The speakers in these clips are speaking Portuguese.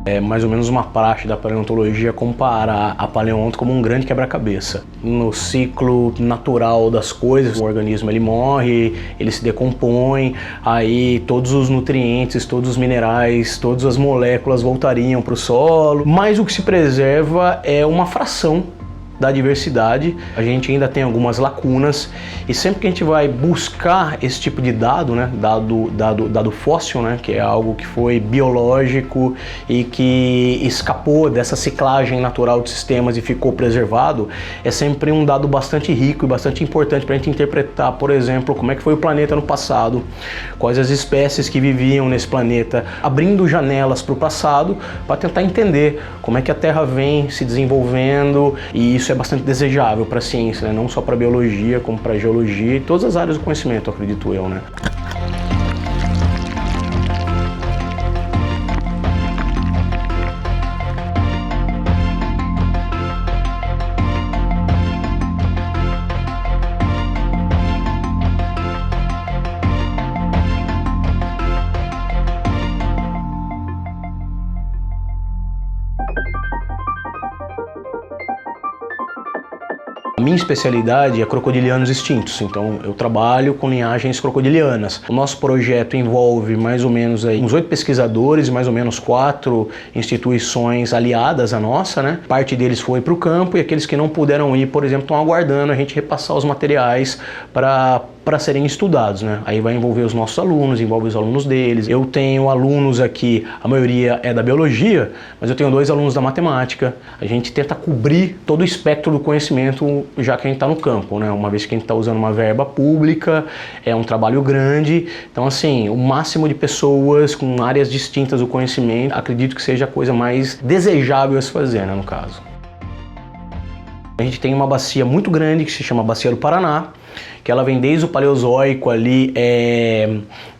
É mais ou menos uma praxe da paleontologia comparar a paleonto como um grande quebra-cabeça. No ciclo natural das coisas, o organismo ele morre, ele se decompõe, aí todos os nutrientes, todos os minerais, todas as moléculas voltariam para o solo, mas o que se preserva é uma fração da diversidade. A gente ainda tem algumas lacunas e sempre que a gente vai buscar esse tipo de dado, né, dado fóssil, né, que é algo que foi biológico e que escapou dessa ciclagem natural de sistemas e ficou preservado, é sempre um dado bastante rico e bastante importante para a gente interpretar, por exemplo, como é que foi o planeta no passado, quais as espécies que viviam nesse planeta, abrindo janelas para o passado para tentar entender como é que a Terra vem se desenvolvendo, e isso é bastante desejável para a ciência, né? Não só para a biologia, como para a geologia e todas as áreas do conhecimento, acredito eu, né? A minha especialidade é crocodilianos extintos, então eu trabalho com linhagens crocodilianas. O nosso projeto envolve mais ou menos aí uns 8 pesquisadores e mais ou menos 4 instituições aliadas à nossa, né? Parte deles foi para o campo e aqueles que não puderam ir, por exemplo, estão aguardando a gente repassar os materiais para serem estudados, né? Aí vai envolver os nossos alunos, envolve os alunos deles. Eu tenho alunos aqui, a maioria é da biologia, mas eu tenho 2 alunos da matemática. A gente tenta cobrir todo o espectro do conhecimento, já que a gente está no campo, né? Uma vez que a gente está usando uma verba pública, é um trabalho grande. Então, assim, o máximo de pessoas com áreas distintas do conhecimento, acredito que seja a coisa mais desejável a se fazer, né, no caso. A gente tem uma bacia muito grande que se chama Bacia do Paraná, que ela vem desde o Paleozoico ali,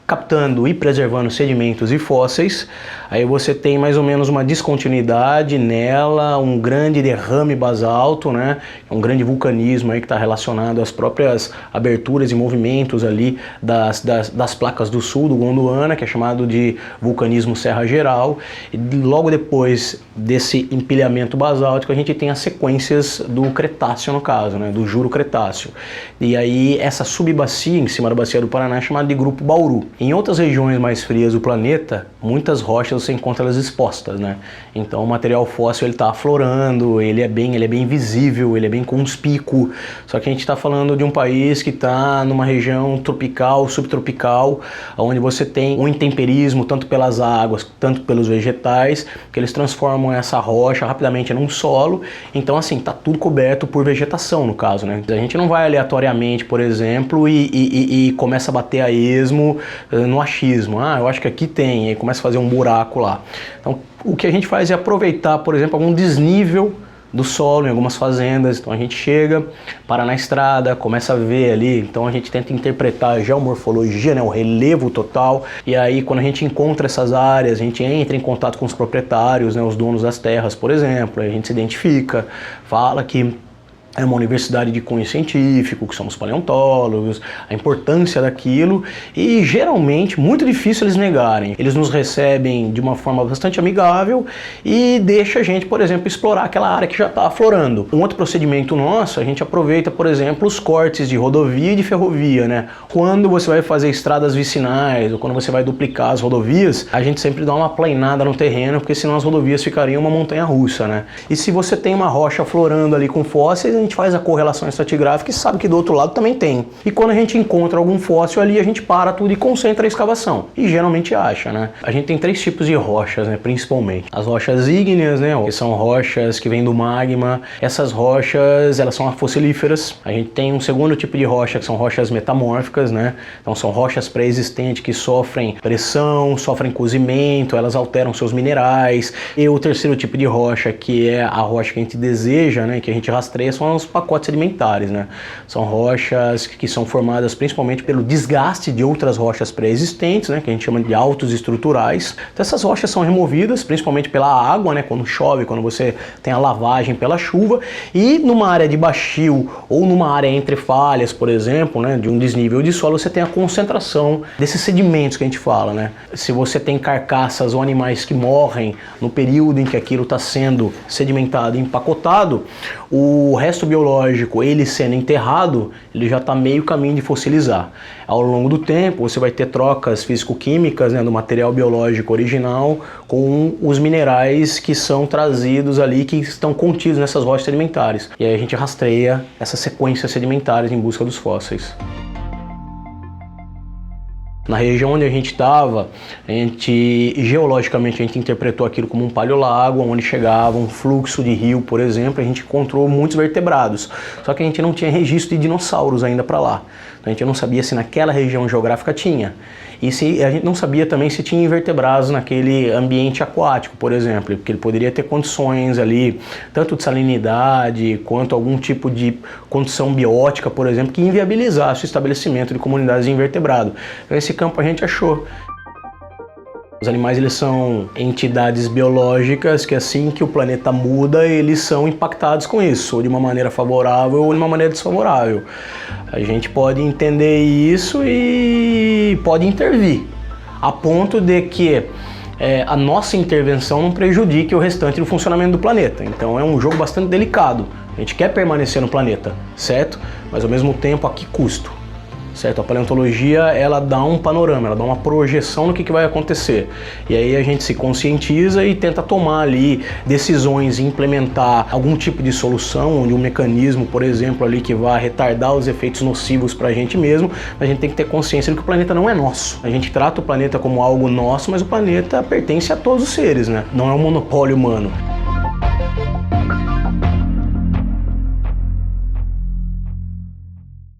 captando e preservando sedimentos e fósseis. Aí você tem mais ou menos uma descontinuidade nela, um grande derrame basalto, né? Um grande vulcanismo aí que está relacionado às próprias aberturas e movimentos ali das placas do sul do Gondwana, que é chamado de vulcanismo Serra Geral. E logo depois desse empilhamento basáltico a gente tem as sequências do Cretáceo, no caso, né? Do Juro Cretáceo. E aí essa subbacia em cima da bacia do Paraná é chamada de Grupo Bauru. Em outras regiões mais frias do planeta, muitas rochas você encontra elas expostas, né? Então o material fóssil ele está aflorando, ele é bem visível, ele é bem conspícuo. Só que a gente está falando de um país que está numa região tropical, subtropical, onde você tem um intemperismo tanto pelas águas, tanto pelos vegetais, que eles transformam essa rocha rapidamente num solo. Então assim, está tudo coberto por vegetação no caso, né? A gente não vai aleatoriamente, por exemplo, e começa a bater a esmo no achismo. Ah, eu acho que aqui tem, e aí começa a fazer um buraco lá. Então o que a gente faz é aproveitar, por exemplo, algum desnível do solo em algumas fazendas. Então a gente chega, para na estrada, começa a ver ali, então a gente tenta interpretar a geomorfologia, né, o relevo total, e aí quando a gente encontra essas áreas, a gente entra em contato com os proprietários, né, os donos das terras, por exemplo, a gente se identifica, fala que é uma universidade de cunho científico, que somos paleontólogos, a importância daquilo, e geralmente, muito difícil eles negarem. Eles nos recebem de uma forma bastante amigável e deixa a gente, por exemplo, explorar aquela área que já está aflorando. Um outro procedimento nosso, a gente aproveita, por exemplo, os cortes de rodovia e de ferrovia, né? Quando você vai fazer estradas vicinais ou quando você vai duplicar as rodovias, a gente sempre dá uma plainada no terreno, porque senão as rodovias ficariam uma montanha-russa, né? E se você tem uma rocha aflorando ali com fósseis, a gente faz a correlação estratigráfica e sabe que do outro lado também tem. E quando a gente encontra algum fóssil ali, a gente para tudo e concentra a escavação. E geralmente acha, né? A gente tem 3 tipos de rochas, né? Principalmente. As rochas ígneas, né? Que são rochas que vêm do magma. Essas rochas, elas são fossilíferas. A gente tem um segundo tipo de rocha, que são rochas metamórficas, né? Então são rochas pré-existentes que sofrem pressão, sofrem cozimento, elas alteram seus minerais. E o terceiro tipo de rocha, que é a rocha que a gente deseja, né? Que a gente rastreia, são são os pacotes sedimentares, né? São rochas que são formadas principalmente pelo desgaste de outras rochas pré-existentes, né? Que a gente chama de altos estruturais. Então essas rochas são removidas principalmente pela água, né? Quando chove, quando você tem a lavagem pela chuva, e numa área de baixio ou numa área entre falhas, por exemplo, né? De um desnível de solo, você tem a concentração desses sedimentos que a gente fala, né? Se você tem carcaças ou animais que morrem no período em que aquilo está sendo sedimentado e empacotado, o resto biológico, ele sendo enterrado, ele já está meio caminho de fossilizar. Ao longo do tempo, você vai ter trocas físico-químicas, né, do material biológico original com os minerais que são trazidos ali, que estão contidos nessas rochas sedimentares. E aí a gente rastreia essas sequências sedimentares em busca dos fósseis. Na região onde a gente estava, geologicamente a gente interpretou aquilo como um paleolago, onde chegava um fluxo de rio, por exemplo, a gente encontrou muitos vertebrados. Só que a gente não tinha registro de dinossauros ainda para lá. Então a gente não sabia se naquela região geográfica tinha. E a gente não sabia também se tinha invertebrados naquele ambiente aquático, por exemplo, porque ele poderia ter condições ali, tanto de salinidade, quanto algum tipo de condição biótica, por exemplo, que inviabilizasse o estabelecimento de comunidades de invertebrado. Então esse campo a gente achou. Os animais, eles são entidades biológicas que assim que o planeta muda, eles são impactados com isso, ou de uma maneira favorável ou de uma maneira desfavorável. A gente pode entender isso e pode intervir, a ponto de que a nossa intervenção não prejudique o restante do funcionamento do planeta. Então é um jogo bastante delicado. A gente quer permanecer no planeta, certo? Mas ao mesmo tempo, a que custo? Certo? A paleontologia, ela dá um panorama, ela dá uma projeção no que vai acontecer. E aí a gente se conscientiza e tenta tomar ali decisões e implementar algum tipo de solução, onde um mecanismo, por exemplo, ali que vai retardar os efeitos nocivos para a gente mesmo. A gente tem que ter consciência de que o planeta não é nosso. A gente trata o planeta como algo nosso, mas o planeta pertence a todos os seres, né? Não é um monopólio humano.